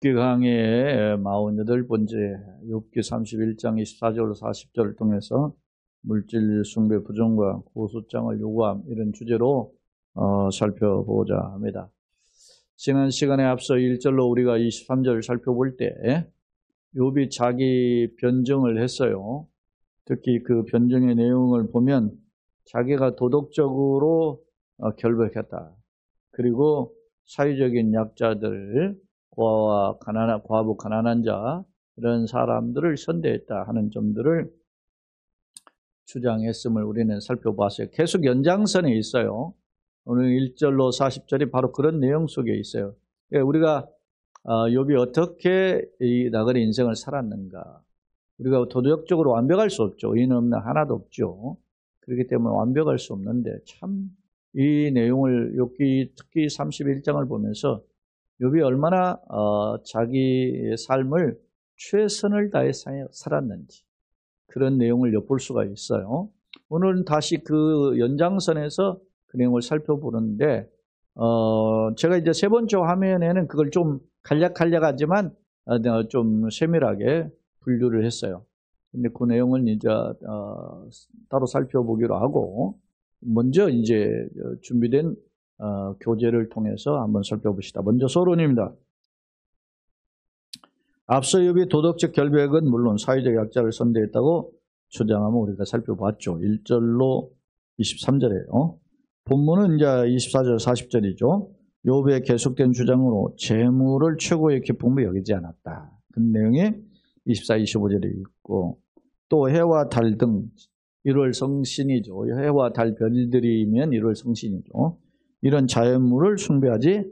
욥기 강의의 48번째 욥기 31장 24절 40절을 통해서 물질 숭배 부정과 고소장을 요구함 이런 주제로 살펴보고자 합니다. 지난 시간에 앞서 1절로 우리가 23절을 살펴볼 때 욥이 자기 변증을 했어요. 특히 그 변증의 내용을 보면 자기가 도덕적으로 결백했다. 그리고 사회적인 약자들, 과부, 가난한 자 이런 사람들을 선대했다 하는 점들을 주장했음을 우리는 살펴봤어요. 계속 연장선에 있어요. 오늘 1절로 40절이 바로 그런 내용 속에 있어요. 우리가 욥이 어떻게 이 나그네 인생을 살았는가. 우리가 도덕적으로 완벽할 수 없죠. 의인 없는 하나도 없죠. 그렇기 때문에 완벽할 수 없는데 참 이 내용을 욥기 특히 31장을 보면서 욥이 얼마나 자기의 삶을 최선을 다해 살았는지 그런 내용을 엿볼 수가 있어요. 오늘은 다시 그 연장선에서 그 내용을 살펴보는데 제가 이제 세 번째 화면에는 그걸 좀 간략하지만 좀 세밀하게 분류를 했어요. 근데 그 내용은 이제 따로 살펴보기로 하고 먼저 이제 준비된 교재를 통해서 한번 살펴봅시다. 먼저 서론입니다. 앞서 욥이 도덕적 결백은 물론 사회적 약자를 선대했다고 주장하면 우리가 살펴봤죠. 1절로 23절이에요. 본문은 이제 24절 40절이죠. 욥의 계속된 주장으로 재물을 최고의 기쁨으로 여기지 않았다. 그 내용이 24, 25절에 있고 또 해와 달 등 1월 성신이죠. 해와 달 별들이면 1월 성신이죠. 이런 자연물을 숭배하지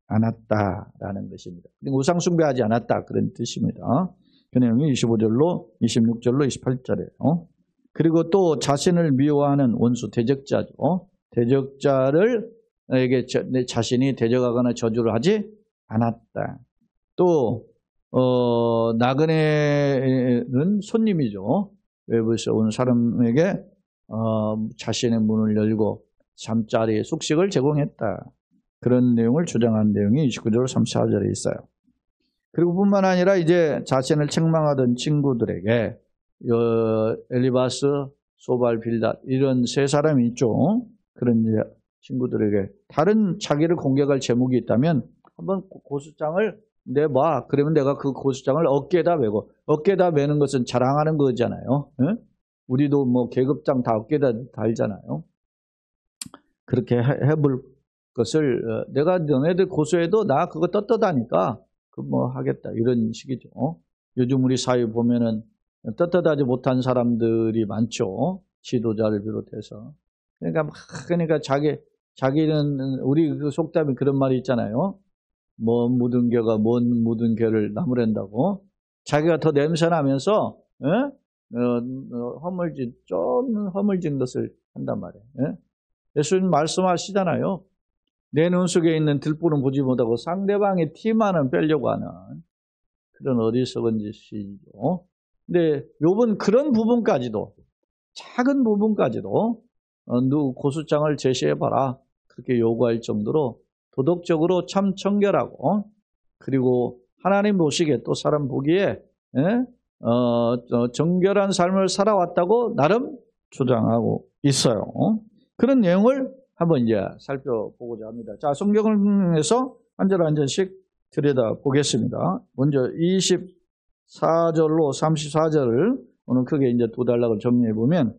않았다라는 것입니다. 우상 숭배하지 않았다 그런 뜻입니다. 그 내용이 25절로 26절로 28절이에요. 그리고 또 자신을 미워하는 원수 대적자죠. 대적자를 에게 자신이 대적하거나 저주를 하지 않았다. 또 나그네는 손님이죠. 외부에서 온 사람에게 자신의 문을 열고 잠자리에 숙식을 제공했다. 그런 내용을 주장한 내용이 29절 34절에 있어요. 그리고 뿐만 아니라 이제 자신을 책망하던 친구들에게 엘리바스, 소발, 빌닷 이런 세 사람이 있죠. 그런 친구들에게 다른 자기를 공격할 제목이 있다면 한번 고소장을 내봐. 그러면 내가 그 고소장을 어깨에다 메고, 어깨에다 메는 것은 자랑하는 거잖아요. 예? 우리도 뭐 계급장 다 어깨에다 달잖아요. 그렇게 해볼 것을 내가 너네들 고소해도 나 그거 떳떳하니까 그 뭐 하겠다 이런 식이죠. 요즘 우리 사회 보면은 떳떳하지 못한 사람들이 많죠. 지도자를 비롯해서. 그러니까 자기는 우리 그 속담에 그런 말이 있잖아요. 먼 묻은 개가 먼 묻은 개를 나무랜다고. 자기가 더 냄새나면서 좀 허물진 것을 한단 말이에요. 예수님 말씀하시잖아요. 내 눈 속에 있는 들불은 보지 못하고 상대방의 티만은 빼려고 하는 그런 어리석은 짓이죠. 근데 욥은 그런 부분까지도 작은 부분까지도 고소장을 제시해봐라 그렇게 요구할 정도로 도덕적으로 참 청결하고 그리고 하나님 보시기에 또 사람 보기에 정결한 삶을 살아왔다고 나름 주장하고 있어요. 그런 내용을 한번 이제 살펴보고자 합니다. 자, 성경을 통해서 한 절 한 절씩 들여다보겠습니다. 먼저 24절로 34절을 오늘 크게 이제 두 단락을 정리해보면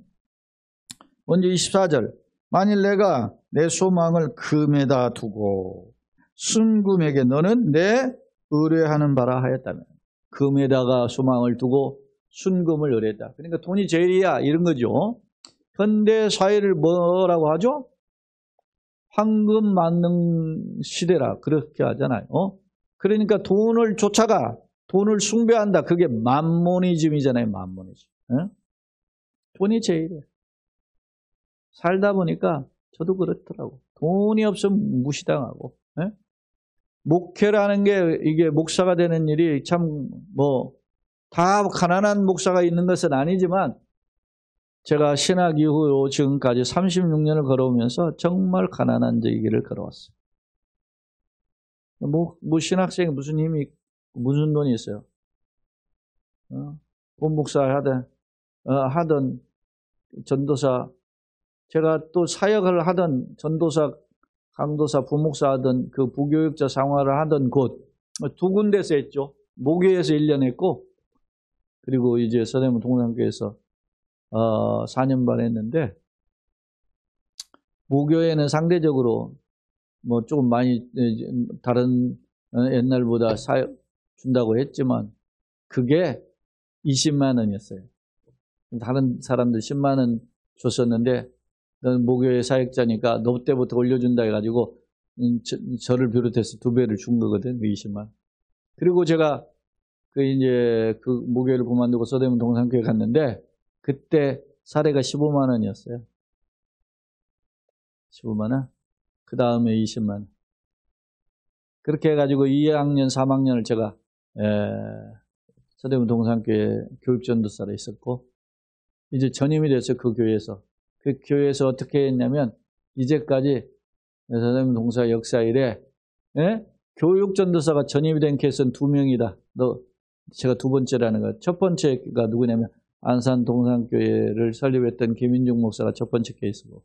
먼저 24절. 만일 내가 내 소망을 금에다 두고 순금에게 너는 내 의뢰하는 바라 하였다면 금에다가 소망을 두고 순금을 의뢰했다. 그러니까 돈이 제일이야 이런 거죠. 현대 사회를 뭐라고 하죠? 황금 만능 시대라 그렇게 하잖아요. 그러니까 돈을 쫓아가 돈을 숭배한다. 그게 만모니즘이잖아요. 만모니즘. 돈이 제일이에요. 살다 보니까 저도 그렇더라고. 돈이 없으면 무시당하고. 목회라는 게 이게 목사가 되는 일이 참 뭐 다 가난한 목사가 있는 것은 아니지만 제가 신학 이후 지금까지 36년을 걸어오면서 정말 가난한 길을 걸어왔어요. 뭐 신학생이 무슨 힘이 무슨 돈이 있어요? 본목사 하던 전도사, 제가 또 사역을 하던 전도사, 강도사, 부목사 하던 그 부교육자 생활을 하던 곳 두 군데서 했죠. 모교에서 1년 했고, 그리고 이제 서대문 동산교에서 4년 반 했는데, 모교에는 상대적으로 뭐 조금 많이 다른 옛날보다 사역 준다고 했지만 그게 20만 원이었어요. 다른 사람들 10만 원 줬었는데 너는 모교의 사역자니까 너 때부터 올려준다 해가지고 저를 비롯해서 2배를 준 거거든. 20만 원. 그리고 제가 이제 그 모교를 그만두고 서대문 동산교회 갔는데 그때 사례가 15만 원이었어요. 15만 원. 그 다음에 20만 원. 그렇게 해가지고 2학년, 3학년을 제가 서대문 동산교회 교육전도사로 있었고, 이제 전임이 돼서 그 교회에서. 그 교회에서 어떻게 했냐면, 이제까지 서대문 동사 역사 이래, 교육전도사가 전임이 된 케이스는 2명이다. 제가 2번째라는 거. 첫 번째가 누구냐면, 안산 동산교회를 설립했던 김인중 목사가 첫 번째 케이스고,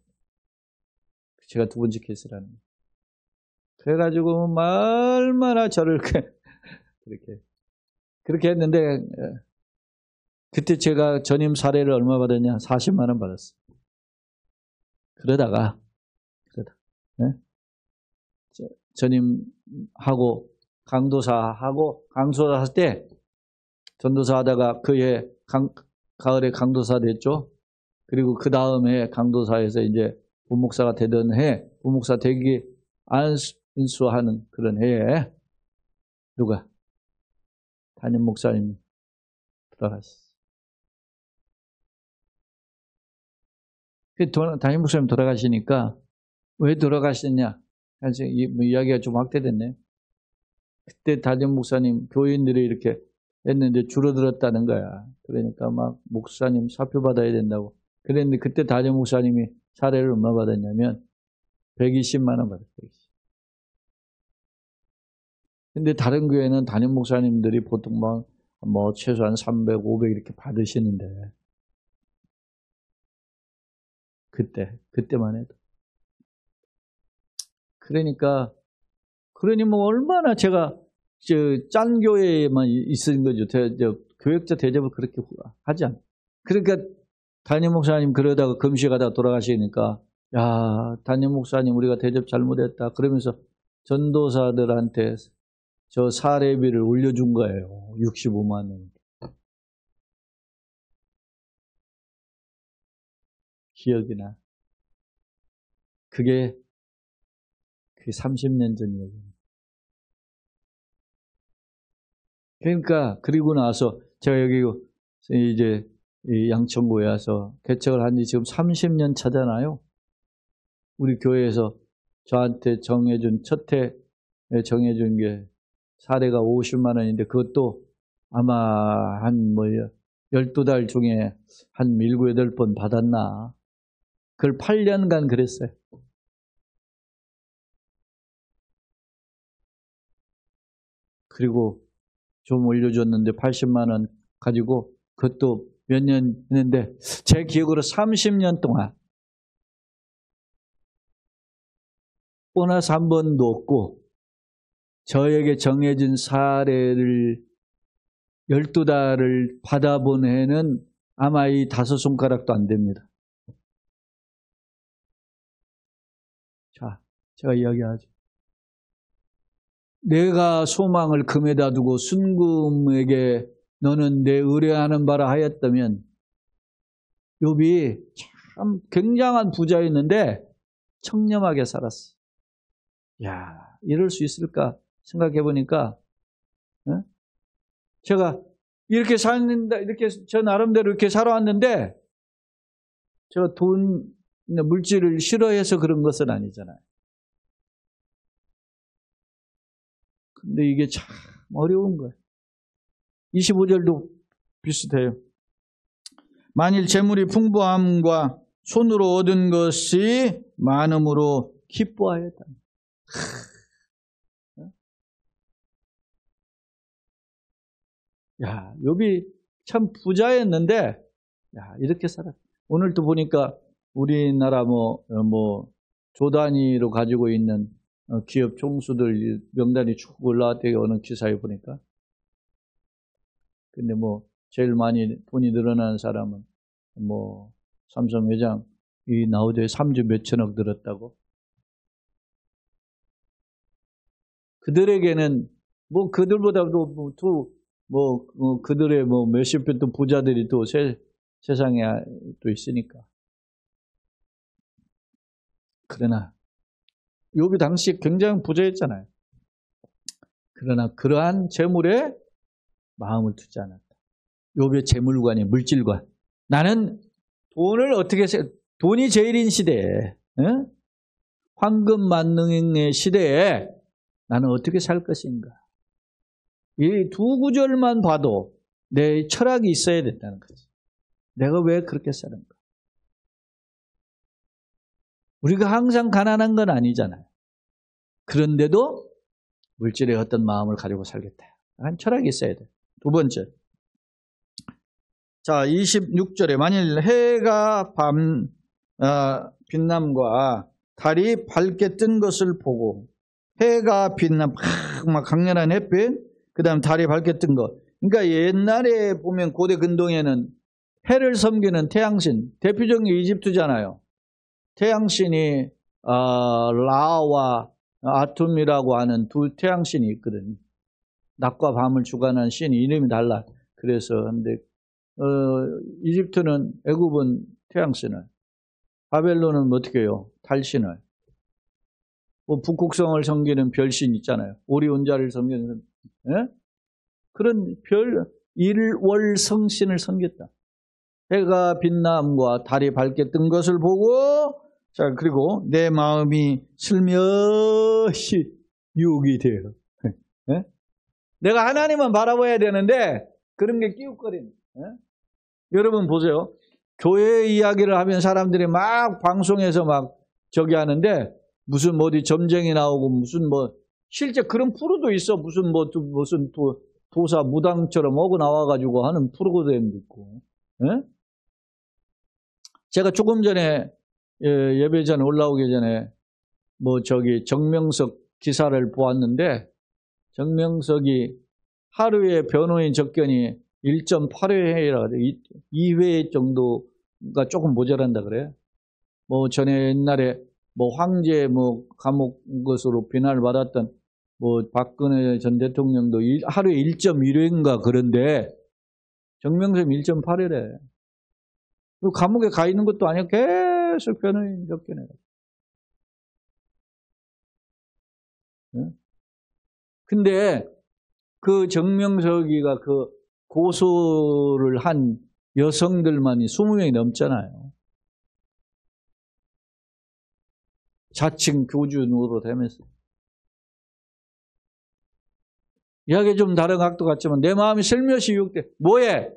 제가 2번째 케이스라는 거. 그래가지고, 얼마나 저를 그렇게 했는데, 그때 제가 전임 사례를 얼마 받았냐? 40만 원 받았어요. 그러다가, 전임하고, 강도사 할 때, 전도사 하다가 그해 가을에 강도사 됐죠? 그리고 그 다음에 강도사에서 이제 부목사가 되던 해, 부목사 되기 안수하는 그런 해에, 누가? 담임 목사님이 돌아가셨어요. 담임 목사님 돌아가시니까 왜 돌아가셨냐? 사실 이야기가 좀 확대됐네. 그때 담임 목사님 교인들이 이렇게 했는데 줄어들었다는 거야. 그러니까 막 목사님 사표 받아야 된다고. 그랬는데 그때 담임 목사님이 사례를 얼마 받았냐면 120만 원 받았어요. 근데 다른 교회는 담임 목사님들이 보통 뭐 최소한 300, 500 이렇게 받으시는데 그때만 해도. 그러니 뭐 얼마나 제가 짠 교회에만 있은 거죠. 교역자 대접을 그렇게 하지 않아요. 그러니까 담임 목사님 그러다가 금식하다가 돌아가시니까 야, 담임 목사님 우리가 대접 잘못했다. 그러면서 전도사들한테 저 사례비를 올려준 거예요. 65만 원. 기억이 나. 그게 30년 전 얘기입니다. 그러니까 그리고 나서 제가 여기 이제 양천구에 와서 개척을 한 지 지금 30년 차잖아요. 우리 교회에서 저한테 첫해 정해준 게 사례가 50만 원인데 그것도 아마 한 12달 중에 한 7, 8번 받았나. 그걸 8년간 그랬어요. 그리고 좀 올려줬는데 80만 원 가지고 그것도 몇 년 했는데 제 기억으로 30년 동안 보너스 한 번도 없고 저에게 정해진 사례를 12달을 받아본 해는 아마 이 5손가락도 안 됩니다. 자, 제가 이야기하죠. 내가 소망을 금에다 두고 순금에게 너는 내 의뢰하는 바라 하였다면 욥이 참 굉장한 부자였는데 청렴하게 살았어. 야, 이럴 수 있을까 생각해 보니까 제가 이렇게 살는다, 이렇게 저 나름대로 이렇게 살아왔는데 제가 돈, 물질을 싫어해서 그런 것은 아니잖아요. 근데 이게 참 어려운 거예요. 25절도 비슷해요. 만일 재물이 풍부함과 손으로 얻은 것이 많음으로 기뻐하였다. 야, 욥이 참 부자였는데, 야, 이렇게 살아. 오늘도 보니까 우리나라 조 단위로 가지고 있는 기업 총수들 명단이 쭉 올라왔대요. 어느 기사에 보니까. 근데 제일 많이 돈이 늘어나는 사람은 삼성 회장이 나오더니 3조 몇천억 늘었다고. 그들에게는 그들보다도 그들의 몇십 배 또 부자들이 또 세상에 또 있으니까. 그러나 욥이 당시 굉장히 부자였잖아요. 그러나 그러한 재물에 마음을 두지 않았다. 욥의 재물관이 물질관. 나는 돈이 제일인 시대에, 황금 만능의 시대에 나는 어떻게 살 것인가. 이 두 구절만 봐도 내 철학이 있어야 된다는 거지. 내가 왜 그렇게 사는가. 우리가 항상 가난한 건 아니잖아요. 그런데도 물질의 어떤 마음을 가지고 살겠다. 한 철학이 있어야 돼. 두 번째. 자, 26절에 만일 해가 빛남과 달이 밝게 뜬 것을 보고, 해가 빛남, 막 강렬한 햇빛, 그 다음 달이 밝게 뜬 것. 그러니까 옛날에 보면 고대 근동에는 해를 섬기는 태양신, 대표적인 게 이집트잖아요. 태양신이 라와 아툼이라고 하는 두 태양신이 있거든요. 낮과 밤을 주관하는 신이 이름이 달라. 그래서 근데 이집트는, 애굽은 태양신을, 바벨론은 어떻게 해요? 달신을. 북극성을 섬기는 별신 있잖아요. 오리온자를 섬기는, 그런 일월성신을 섬겼다. 해가 빛남과 달이 밝게 뜬 것을 보고, 자, 그리고 내 마음이 슬며시 유혹이 돼요. 내가 하나님만 바라봐야 되는데 그런 게 끼웃거리는. 여러분 보세요. 교회 이야기를 하면 사람들이 막 방송에서 막 저기 하는데, 무슨 어디 점쟁이 나오고 무슨 실제 그런 프로도 있어. 무슨 도사 무당처럼 오고 나와가지고 하는 프로그램도 있고. 제가 조금 전에 예배 전에 올라오기 전에 정명석 기사를 보았는데, 정명석이 하루에 변호인 접견이 1.8회라 그래요. 2회 정도가 조금 모자란다 그래요. 전에 옛날에 황제 감옥 것으로 비난을 받았던 박근혜 전 대통령도 하루에 1.1회인가 그런데 정명석이 1.8회래. 감옥에 가 있는 것도 아니고 계속 변호인 접견해. 근데 그 정명석이가 그 고소를 한 여성들만이 20명이 넘잖아요. 자칭 교주 노릇하면서. 이야기 좀 다른 각도 같지만 내 마음이 슬며시 유혹돼. 뭐해?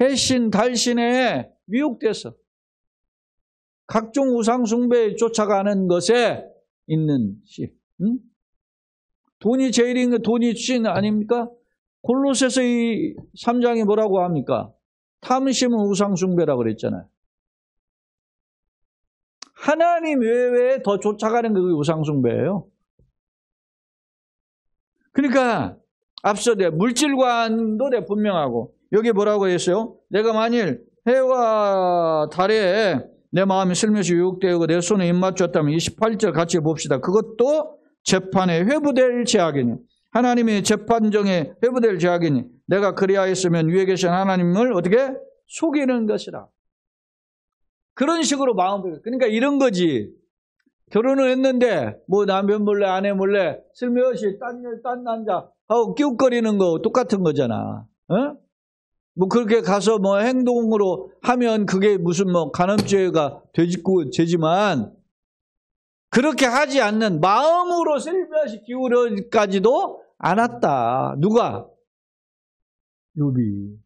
해신, 달신에 미혹돼서 각종 우상 숭배에 쫓아가는 것에 있는 시. 돈이 제일인 거, 돈이 신 아닙니까? 골로새서 3장이 뭐라고 합니까? 탐심은 우상 숭배라고 그랬잖아요. 하나님 외에 더 쫓아가는 게 우상 숭배예요. 그러니까 앞서 물질관도 분명하고, 여기 뭐라고 했어요? 내가 만일 해와 달에 내 마음이 슬며시 유혹되고 내 손에 입맞췄다면 28절 같이 봅시다. 그것도 재판에 회부될 죄악이니, 하나님의 재판정에 회부될 죄악이니 내가 그리하였으면 위에 계신 하나님을 어떻게 속이는 것이라. 그런 식으로 마음을, 그러니까 이런 거지. 결혼을 했는데 남편 몰래 아내 몰래 슬며시 딴 남자 하고 끼웃거리는 거 똑같은 거잖아. 그렇게 가서 행동으로 하면 그게 무슨 간음죄가 되지만, 그렇게 하지 않는 마음으로 슬며시 기울여까지도 않았다. 누가? 욥이.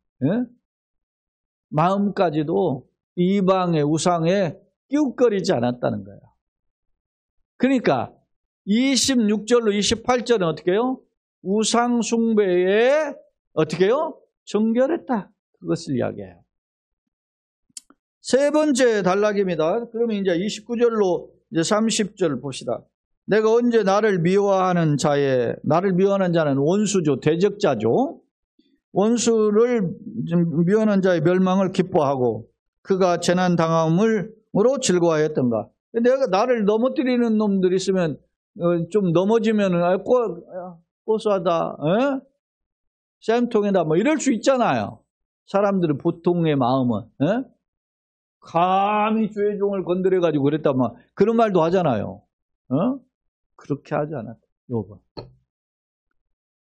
마음까지도 이방의 우상에 끼웃거리지 않았다는 거예요. 그러니까 26절로 28절은 어떻게 해요? 우상 숭배에 어떻게 해요? 정결했다. 그것을 이야기해요. 세 번째 단락입니다. 그러면 이제 29절로 이제 30절 봅시다. 내가 언제 나를 미워하는 자는 원수죠. 대적자죠. 원수를 미워하는 자의 멸망을 기뻐하고 그가 재난 당함으로 즐거워했던가. 내가 나를 넘어뜨리는 놈들 있으면 좀 넘어지면 고소하다, 쌤통이다 뭐 이럴 수 있잖아요. 사람들의 보통의 마음은 감히 주의 종을 건드려가지고 그랬다면 그런 말도 하잖아요. 그렇게 하지 않았다. 요번.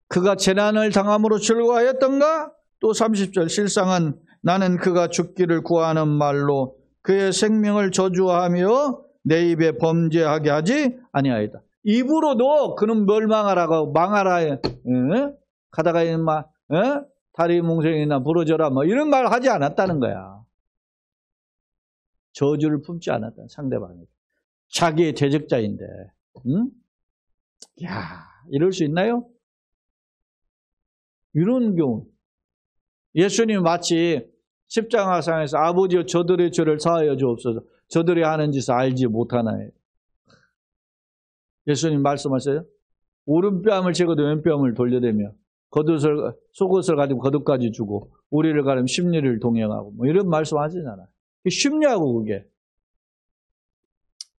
그가 재난을 당함으로 즐거워하였던가? 또 30절 실상은 나는 그가 죽기를 구하는 말로 그의 생명을 저주하며 내 입에 범죄하게 하지 아니하였다. 입으로도 그는 멸망하라고 망하라 가다가 다리 몽생이나 부러져라 뭐 이런 말 하지 않았다는 거야. 저주를 품지 않았다. 상대방이. 자기의 대적자인데. 야, 이럴 수 있나요? 이런 경우. 예수님 마치 십자가상에서 아버지여 저들의 죄를 사하여 주옵소서. 저들이 하는 짓을 알지 못하나요? 예수님 말씀하세요. 오른뺨을 채고도 왼뺨을 돌려대며 속옷을 가지고 겉옷까지 주고 우리를 가리면 심리를 동행하고 뭐 이런 말씀 하시잖아요. 쉽냐고 그게.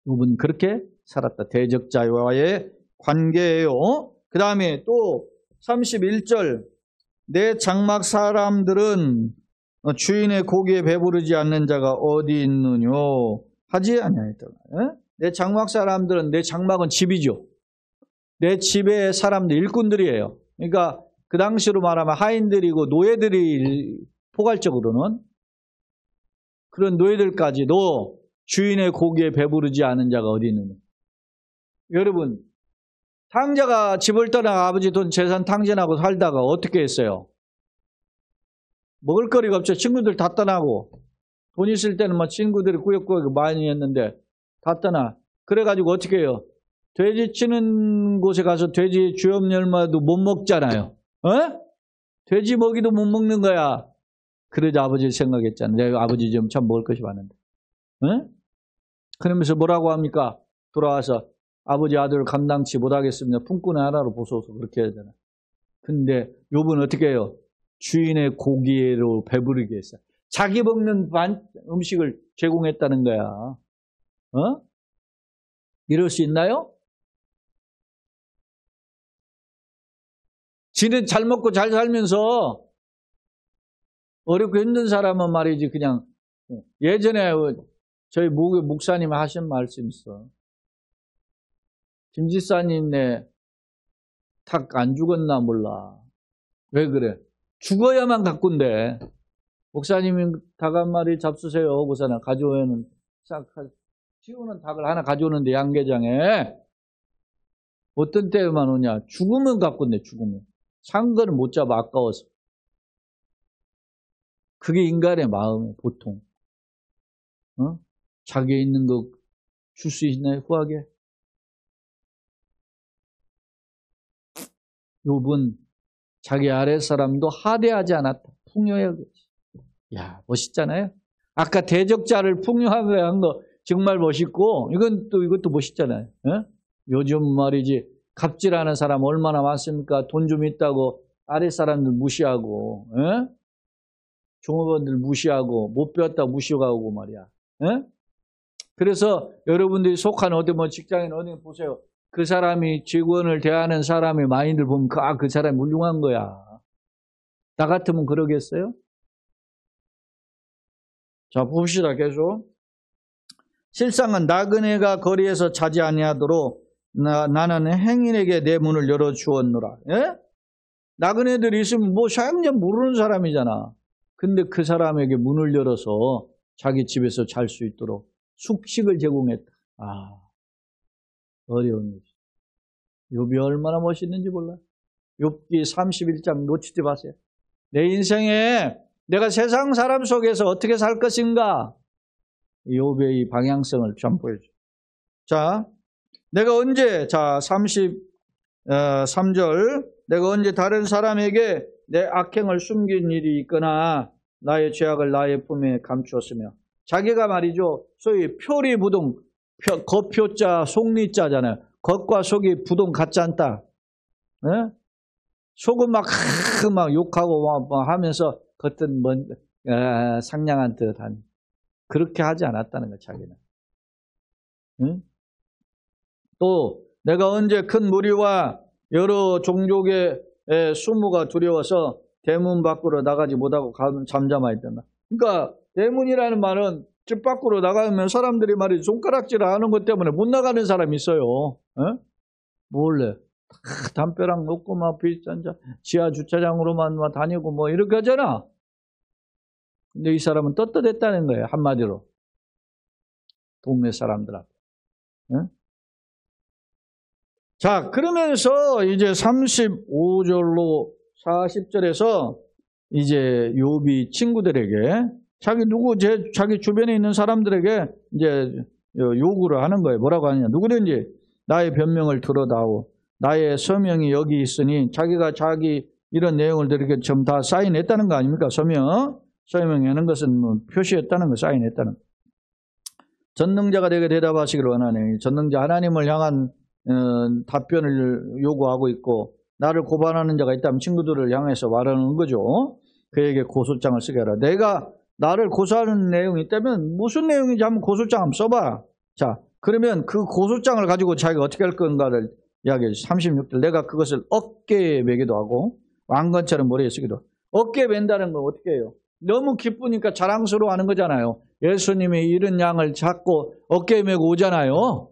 이분 그렇게 살았다. 대적자와의 관계예요. 그 다음에 또 31절 내 장막 사람들은 주인의 고기에 배부르지 않는 자가 어디 있느뇨 하지 아니하였다. 내 장막 사람들은 내 장막은 집이죠. 내 집의 사람들 일꾼들이에요. 그러니까 그 당시로 말하면 하인들이고 노예들이 포괄적으로는 그런 노예들까지도 주인의 고기에 배부르지 않은 자가 어디 있느냐. 여러분 탕자가 집을 떠나 아버지 돈 재산 탕진하고 살다가 어떻게 했어요? 먹을 거리가 없죠. 친구들 다 떠나고 돈 있을 때는 뭐 친구들이 꾸역꾸역 많이 했는데 다 떠나. 그래가지고 어떻게 해요? 돼지 치는 곳에 가서 돼지 주염열마도 못 먹잖아요. 돼지 먹이도 못 먹는 거야. 그러자 아버지 생각했잖아요. 내가 아버지 좀 참 먹을 것이 많은데. 그러면서 뭐라고 합니까? 돌아와서 아버지 아들을 감당치 못하겠습니다. 품꾼의 하나로 보소서 그렇게 해야 되나. 근데 욥은 어떻게 해요? 주인의 고기로 배부르게 했어요. 자기 먹는 음식을 제공했다는 거야. 이럴 수 있나요? 지는 잘 먹고 잘 살면서 어렵고 힘든 사람은 말이지 그냥 예전에 저희 목사님 하신 말씀 있어. 김지사님네 닭 안 죽었나 몰라. 왜 그래? 죽어야만 가꾼대. 목사님이 닭 한 마리 잡수세요. 그러잖아. 가져오면 싹 키우는 닭을 하나 가져오는데 양계장에 어떤 때만 오냐? 죽으면 가꾼대. 죽으면. 산 거는 못 잡아 아까워서. 그게 인간의 마음이에요. 보통. 자기에 있는 거 줄 수 있나요? 후하게? 욥은 자기 아랫사람도 하대하지 않았다. 풍요해. 야, 멋있잖아요? 아까 대적자를 풍요하게 한 거 정말 멋있고, 이것도 멋있잖아요. 요즘 말이지, 갑질하는 사람 얼마나 많습니까? 돈 좀 있다고 아랫사람들 무시하고, 종업원들 무시하고, 못 배웠다고 무시하고 말이야. 그래서 여러분들이 속한 어디 뭐 직장인 어디 보세요. 그 사람이 직원을 대하는 사람의 마인드를 보면 그 사람이 훌륭한 거야. 나 같으면 그러겠어요? 자, 봅시다. 계속. 실상은 나그네가 거리에서 자지 아니하도록 나는 행인에게 내 문을 열어주었노라. 나그네들이 있으면 뭐 사용자 모르는 사람이잖아. 근데 그 사람에게 문을 열어서 자기 집에서 잘 수 있도록 숙식을 제공했다. 어려운 일이죠. 욥이 얼마나 멋있는지 몰라요. 욥기 31장 놓치지 마세요. 내 인생에 내가 세상 사람 속에서 어떻게 살 것인가? 욥의 이 방향성을 좀 보여줘. 자, 내가 언제, 33절, 내가 언제 다른 사람에게 내 악행을 숨긴 일이 있거나 나의 죄악을 나의 품에 감추었으며 자기가 말이죠. 소위 표리부동, 겉표자 속리자잖아요. 겉과 속이 부동 같지 않다. 예? 속은 막 욕하고 막 하면서 겉은 상냥한 듯한 그렇게 하지 않았다는 거예요. 자기는. 응? 또 내가 언제 큰 무리와 여러 종족의 수모가 두려워서 대문 밖으로 나가지 못하고 잠잠하였다. 그러니까 대문이라는 말은 집 밖으로 나가면 사람들이 말이죠. 손가락질 하는 것 때문에 못 나가는 사람이 있어요. 몰래 담벼락 놓고 막 비싼 지하 주차장으로만 다니고 뭐 이렇게 하잖아. 근데 이 사람은 떳떳했다는 거예요. 한마디로. 동네 사람들 앞에. 자, 그러면서 이제 35절로 40절에서 이제 욥이 친구들에게 자기 주변에 있는 사람들에게 이제 요구를 하는 거예요. 뭐라고 하느냐. 누구든지 나의 변명을 들어다오. 나의 서명이 여기 있으니 자기가 자기 이런 내용을 이렇게 좀 다 사인했다는 거 아닙니까? 서명하는 것은 뭐 표시했다는 거, 사인했다는 거. 전능자가 내게 대답하시기를 원하네. 전능자 하나님을 향한 답변을 요구하고 있고 나를 고발하는 자가 있다면 친구들을 향해서 말하는 거죠. 그에게 고소장을 쓰게 하라. 내가 나를 고소하는 내용이 있다면 무슨 내용인지 한번 고소장 한번 써봐. 자, 그러면 그 고소장을 가지고 자기가 어떻게 할 건가를 이야기해. 36절. 내가 그것을 어깨에 매기도 하고 왕관처럼 머리에 쓰기도 하고. 어깨에 맨다는 건 어떻게 해요? 너무 기쁘니까 자랑스러워하는 거잖아요. 예수님이 이런 양을 잡고 어깨에 메고 오잖아요.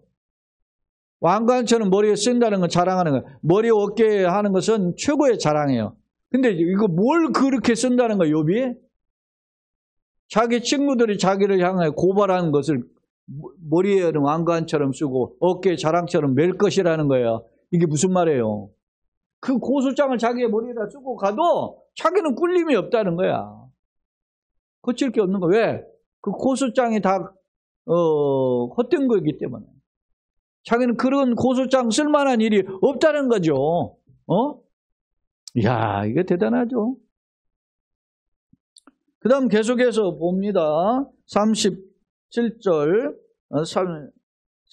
왕관처럼 머리에 쓴다는 건 자랑하는 거예요. 머리 어깨에 하는 것은 최고의 자랑이에요. 근데 이거 뭘 그렇게 쓴다는 거예요, 욥이? 자기 친구들이 자기를 향해 고발하는 것을 머리에는 왕관처럼 쓰고 어깨에 자랑처럼 맬 것이라는 거예요. 이게 무슨 말이에요? 그 고소장을 자기의 머리에다 쓰고 가도 자기는 꿀림이 없다는 거야. 고칠 게 없는 거야. 왜? 그 고소장이 다 헛된 거이기 때문에. 자기는 그런 고소장 쓸만한 일이 없다는 거죠. 이야, 이게 대단하죠. 그 다음 계속해서 봅니다. 37절,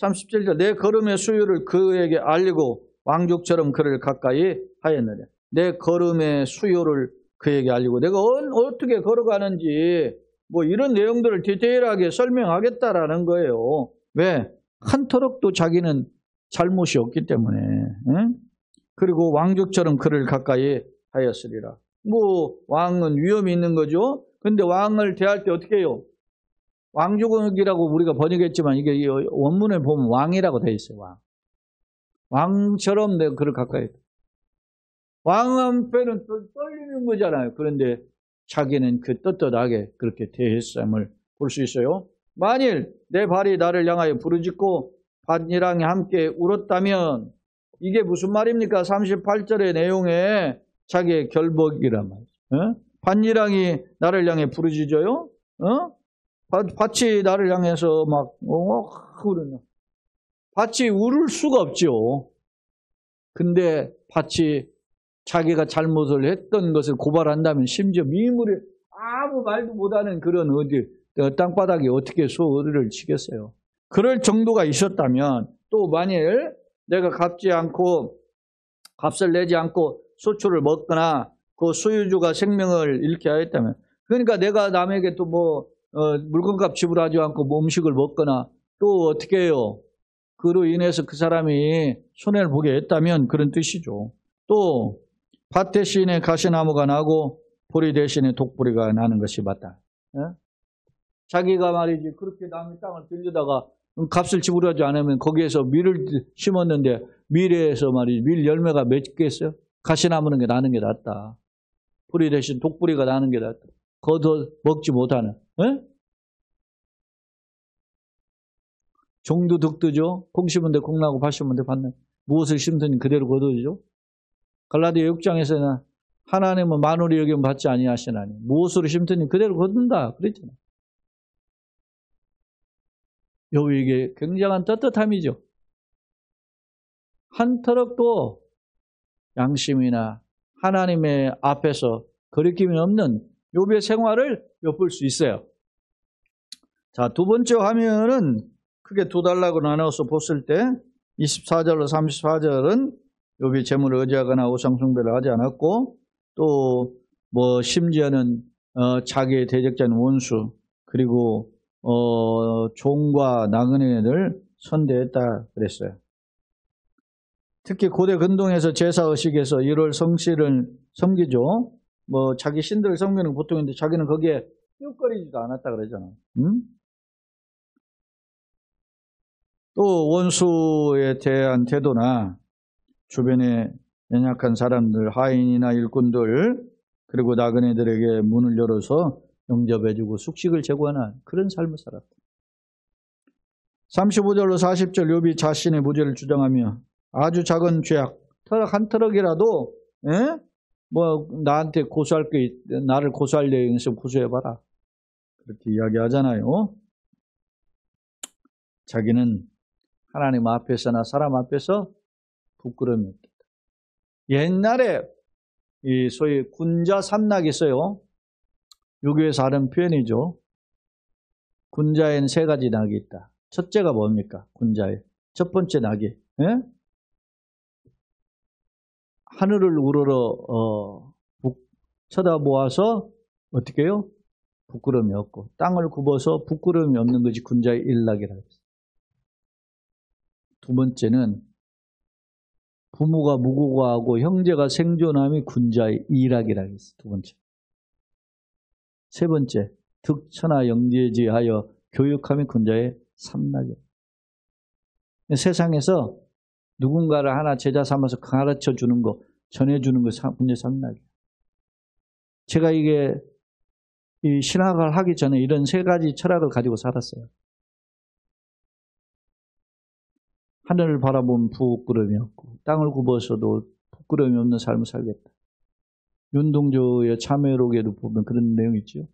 37절. 내 걸음의 수요를 그에게 알리고 왕족처럼 그를 가까이 하였느냐. 내 걸음의 수요를 그에게 알리고 내가 어떻게 걸어가는지 뭐 이런 내용들을 디테일하게 설명하겠다라는 거예요. 왜? 한터럭도 자기는 잘못이 없기 때문에. 응? 그리고 왕족처럼 그를 가까이 하였으리라. 뭐 왕은 위험이 있는 거죠. 근데 왕을 대할 때 어떻게 해요? 왕족이라고 우리가 번역했지만 이게 원문에 보면 왕이라고 되어 있어요. 왕처럼 내가 그를 가까이. 왕 앞에는 떨리는 거잖아요. 그런데 자기는 그 떳떳하게 그렇게 대했음을 볼 수 있어요. 만일 내 발이 나를 향하여 부르짖고 밭이랑이 함께 울었다면 이게 무슨 말입니까? 38절의 내용에 자기의 결박이란 말이죠. 밭이랑이 나를 향해 부르짖어요? 밭이 나를 향해서 막 그러냐. 밭이 울을 수가 없죠. 근데 밭이 자기가 잘못을 했던 것을 고발한다면 심지어 미물에 아무 말도 못하는 그런 땅바닥에 어떻게 소리를 치겠어요. 그럴 정도가 있었다면 또 만일 내가 값을 내지 않고 소출을 먹거나 그 소유주가 생명을 잃게 하였다면 그러니까 내가 남에게 또 물건값 지불하지 않고 음식을 먹거나 또 어떻게 해요? 그로 인해서 그 사람이 손해를 보게 했다면 그런 뜻이죠. 또 밭 대신에 가시나무가 나고 보리 대신에 독보리가 나는 것이 맞다. 자기가 말이지 그렇게 남의 땅을 빌려다가 값을 지불하지 않으면 거기에서 밀을 심었는데 밀에서 말이지 밀 열매가 몇 개 있어요? 가시나무는 게 나는 게 낫다. 보리 대신 독보리가 나는 게 낫다. 거둬 먹지 못하는. 종도 득도죠. 콩 심은 데 콩 나고 밭 심은 데 밭 나고 무엇을 심든 그대로 거두죠. 갈라디아 6장에서는 하나님은 만우리 여김 받지 아니하시나니 무엇으로 심든 그대로 거둔다 그랬잖아요. 이게 굉장한 떳떳함이죠. 한 터럭도 양심이나 하나님의 앞에서 거리낌이 없는 욥의 생활을 엿볼 수 있어요. 자, 두 번째 화면은 크게 두 단락으로 나눠서 봤을 때 24절로 34절은 욥이 재물을 의지하거나 우상 숭배를 하지 않았고, 또 뭐 심지어는 자기의 대적자인 원수, 그리고 종과 나그네를 선대했다 그랬어요. 특히 고대 근동에서 제사의식에서 1월 성씨를 섬기죠. 뭐 자기 신들을 섬기는 보통인데 자기는 거기에 끼웃거리지도 않았다 그러잖아. 또 원수에 대한 태도나 주변에 연약한 사람들, 하인이나 일꾼들, 그리고 나그네들에게 문을 열어서 영접해주고 숙식을 제공하는 그런 삶을 살았다. 35절로 40절 욥이 자신의 무죄를 주장하며 아주 작은 죄악, 트럭 한 트럭이라도 뭐 나한테 고소할 게 나를 고소할 내용이 있으면 고소해봐라, 그렇게 이야기하잖아요. 자기는 하나님 앞에서나 사람 앞에서 부끄러움이 없다. 옛날에 이 소위 군자 삼락이 있어요. 유교에서 하는 표현이죠. 군자에는 세 가지 낙이 있다. 첫째가 뭡니까? 군자의 첫 번째 낙이 하늘을 우러러 쳐다보아서 어떻게 해요? 부끄러움이 없고, 땅을 굽어서 부끄러움이 없는 것이 군자의 일낙이라 했어요. 두 번째는 부모가 무고하고 형제가 생존함이 군자의 이락이라 했어요. 두 번째. 세 번째, 득천하 영재지하여 교육함이 군자의 삼락이에요. 세상에서 누군가를 하나 제자 삼아서 가르쳐 주는 거, 전해주는 거 군자의 삼락이에요. 제가 이게 이 신학을 하기 전에 이런 세 가지 철학을 가지고 살았어요. 하늘을 바라보면 부끄러움이 없고, 땅을 굽어서도 부끄러움이 없는 삶을 살겠다. 윤동주의 참회록에도 보면 그런 내용이 있죠.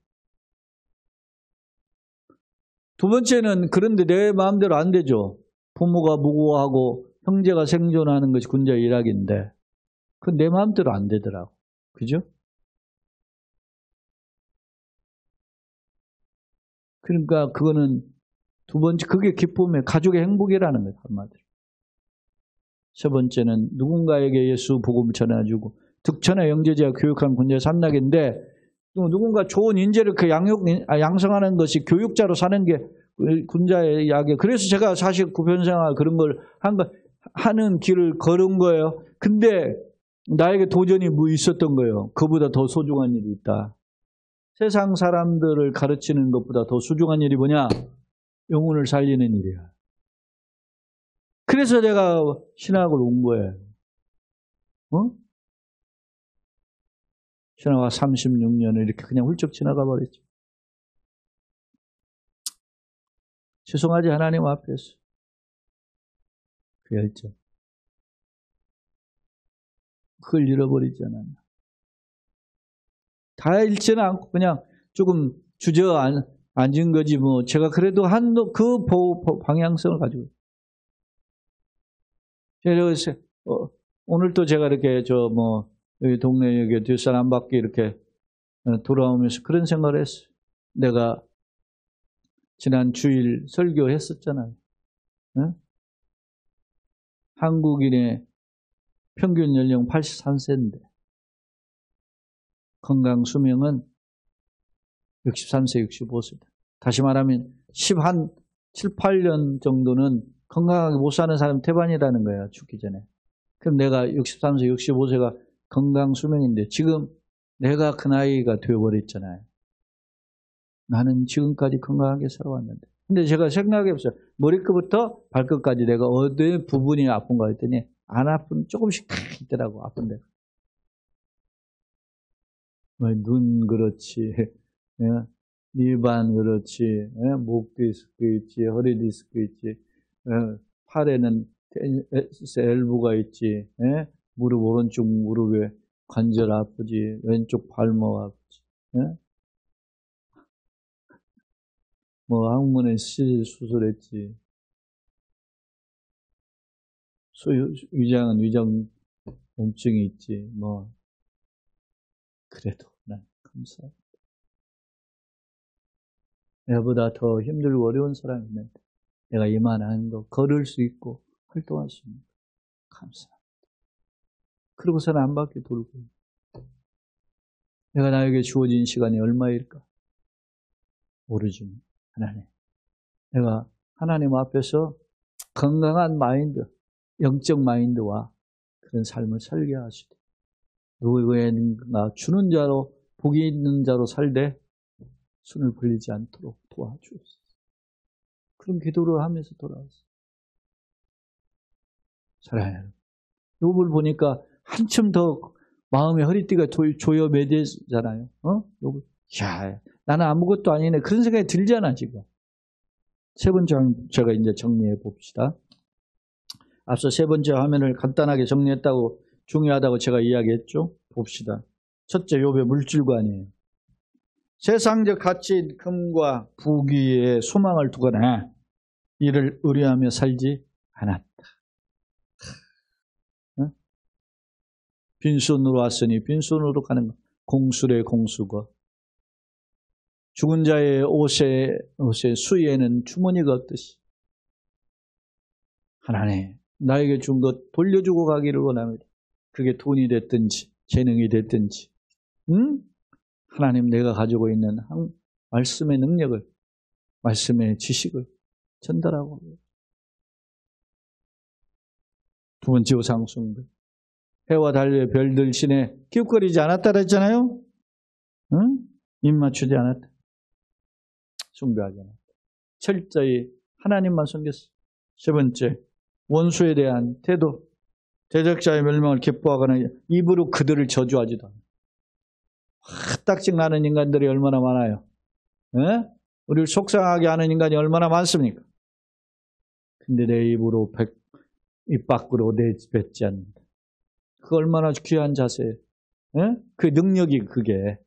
두 번째는 그런데 내 마음대로 안 되죠. 부모가 무고하고 형제가 생존하는 것이 군자의 일학인데 그건 내 마음대로 안 되더라고. 그죠? 그러니까 그거는 두 번째, 그게 기쁨의 가족의 행복이라는 거예요, 한마디로. 세 번째는 누군가에게 예수 복음을 전해주고 득천의 영재제와 교육하는 군자의 삼락인데, 누군가 좋은 인재를 양성하는 것이 교육자로 사는 게 군자의 약이에요. 그래서 제가 49편생활 그런 걸 하는 길을 걸은 거예요. 근데 나에게 도전이 뭐 있었던 거예요. 그보다 더 소중한 일이 있다. 세상 사람들을 가르치는 것보다 더 소중한 일이 뭐냐? 영혼을 살리는 일이야. 그래서 내가 신학을 온 거예요. 신학과 36년을 이렇게 그냥 훌쩍 지나가 버렸죠. 죄송하지, 하나님 앞에서. 그 열정. 그걸 잃어버리지 않았나. 다 잃지는 않고 그냥 조금 주저앉은 거지 뭐. 제가 그래도 그 방향성을 가지고. 그래서 오늘 또 제가 이렇게 여기 동네 여기 뒷산 한 바퀴 이렇게 돌아오면서 그런 생각을 했어요. 내가 지난 주일 설교했었잖아요. 한국인의 평균 연령 83세인데 건강 수명은 63세, 65세다. 다시 말하면 7, 8년 정도는 건강하게 못 사는 사람 태반이라는 거예요, 죽기 전에. 그럼 내가 63세, 65세가 건강 수명인데 지금 내가 그 나이가 되어버렸잖아요. 나는 지금까지 건강하게 살아왔는데. 근데 제가 생각해봤어요. 머리끝부터 발끝까지 내가 어디 부분이 아픈가 했더니 안 아픈 조금씩 다 있더라고, 아픈 데가. 눈 그렇지, 일반 그렇지, 목 디스크 있지, 허리 디스크 있지, 팔에는 엘보가 있지, 무릎 오른쪽 무릎에 관절 아프지, 왼쪽 발목 아프지, 항문에 수술했지, 위장은 위장 염증이 있지, 그래도 난 감사합니다. 내보다 더 힘들고 어려운 사람이 있는데 내가 이만한 거 걸을 수 있고 활동할 수 있는 거 감사합니다. 그러고서는 안 밖에 돌고 내가 나에게 주어진 시간이 얼마일까? 모르지만 하나님, 내가 하나님 앞에서 건강한 마인드, 영적 마인드와 그런 삶을 살게 하시되 누구에게나 주는 자로 복이 있는 자로 살되 손을 벌리지 않도록 도와주옵소서. 그런 기도를 하면서 돌아왔어요. 사랑하는 여러분, 욥을 보니까 한참 더 마음의 허리띠가 조여 매대잖아요. 욥을, 야, 나는 아무것도 아니네. 그런 생각이 들잖아, 지금. 세 번째 제가 이제 정리해 봅시다. 앞서 세 번째 화면을 간단하게 정리했다고, 중요하다고 제가 이야기했죠. 봅시다. 첫째, 욥의 물질관이에요. 세상적 가치, 금과 부귀에 소망을 두거나 이를 의뢰하며 살지 않았다. 빈손으로 왔으니 빈손으로 가는 것. 공술의 공수거. 죽은 자의 옷의 수에는 주머니가 없듯이 하나님, 나에게 준 것 돌려주고 가기를 원합니다. 그게 돈이 됐든지 재능이 됐든지, 하나님, 내가 가지고 있는 말씀의 능력을, 말씀의 지식을 전달하고. 두 번째 우상숭배. 해와 달의 별들 신에 기웃거리지 않았다 그랬잖아요. 입 맞추지 않았다. 숭배하지 않았다. 철저히 하나님만 섬겼어. 세 번째, 원수에 대한 태도. 대적자의 멸망을 기뻐하거나 입으로 그들을 저주하지도 않아. 딱지 나는 인간들이 얼마나 많아요. 우리를 속상하게 하는 인간이 얼마나 많습니까? 근데 내 입으로 입 밖으로 내뱉지 않는다. 그 얼마나 귀한 자세예요. 그 능력이 그게.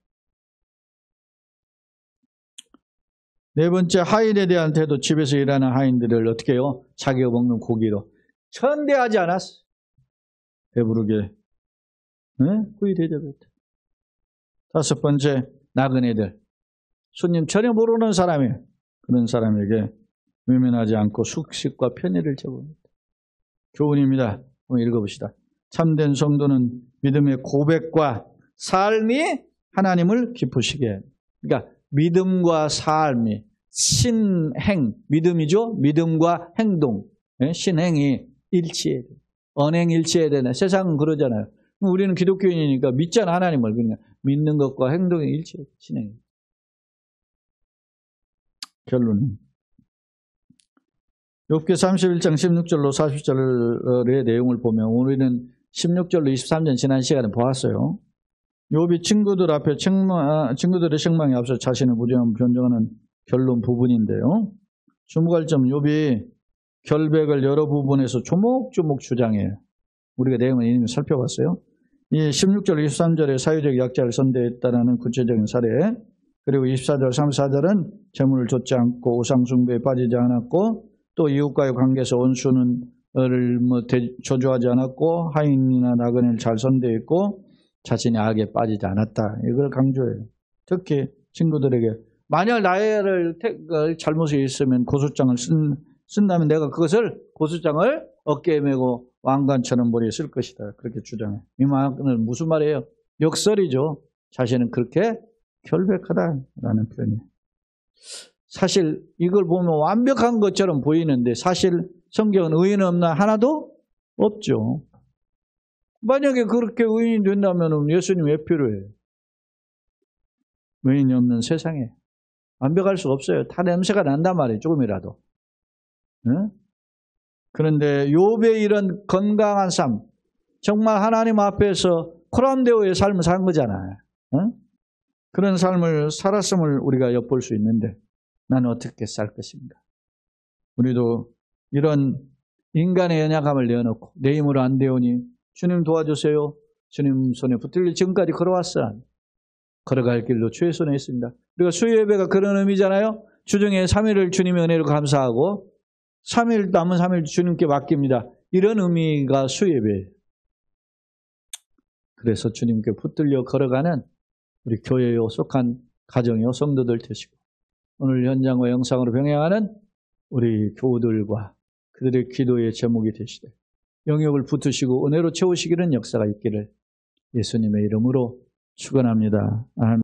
네 번째, 하인에 대한 태도. 집에서 일하는 하인들을 어떻게 해요? 자기가 먹는 고기로 천대하지 않았어. 배부르게 후히 대접했다. 다섯 번째, 나그네들. 손님 전혀 모르는 사람이에요. 그런 사람에게 외면하지 않고 숙식과 편의를 제공합니다. 교훈입니다. 한번 읽어봅시다. 참된 성도는 믿음의 고백과 삶이 하나님을 기쁘시게. 그러니까 믿음과 삶이, 신행, 믿음이죠. 믿음과 행동, 신행이 일치해야 돼요. 언행일치해야 되네. 세상은 그러잖아요. 우리는 기독교인이니까 믿잖아, 하나님을. 그냥 믿는 것과 행동이 일치해야 돼. 신행이. 결론은 욥기 31장 16절로 40절의 내용을 보면 우리는 16절로 23절 지난 시간에 보았어요. 욥이 친구들의 책망에 앞서 자신의 무죄함을 변정하는 결론 부분인데요. 주목할 점, 욥이 결백을 여러 부분에서 조목조목 주장해요. 우리가 내용을 이미 살펴봤어요. 이 16절, 23절에 사유적 약자를 선대했다는 구체적인 사례, 그리고 24절, 34절은 재물을 줬지 않고 우상숭배에 빠지지 않았고, 또 이웃과의 관계에서 원수를 저주하지 않았고, 하인이나 나그네를 잘 선대했고, 자신이 악에 빠지지 않았다. 이걸 강조해요. 특히 친구들에게 만약 나를 잘못이 있으면 고소장을 쓴다면 내가 그것을 고소장을 어깨에 메고 왕관처럼 머리에 쓸 것이다. 그렇게 주장해요. 이 말은 무슨 말이에요? 역설이죠. 자신은 그렇게 결백하다라는 표현이에요. 사실 이걸 보면 완벽한 것처럼 보이는데 사실 성경은 의인 없나 하나도 없죠. 만약에 그렇게 의인이 된다면 예수님 왜 필요해요? 의인이 없는 세상에 완벽할 수가 없어요. 다 냄새가 난단 말이에요. 조금이라도. 그런데 욥의 이런 건강한 삶, 정말 하나님 앞에서 코람데오의 삶을 산 거잖아요. 그런 삶을 살았음을 우리가 엿볼 수 있는데 나는 어떻게 살 것인가? 우리도 이런 인간의 연약함을 내어놓고 내 힘으로 안 되오니 주님 도와주세요. 주님 손에 붙들려 지금까지 걸어왔어. 걸어갈 길로 주의 손에 있습니다. 우리가 수요 예배가 그런 의미잖아요. 주중에 3일을 주님의 은혜로 감사하고 3일 남은 3일 주님께 맡깁니다. 이런 의미가 수요 예배예요. 그래서 주님께 붙들려 걸어가는 우리 교회에 속한 가정이요 성도들 되시고 오늘 현장과 영상으로 병행하는 우리 교우들과 그들의 기도의 제목이 되시되 영역을 붙으시고 은혜로 채우시기는 역사가 있기를 예수님의 이름으로 축원합니다. 아멘.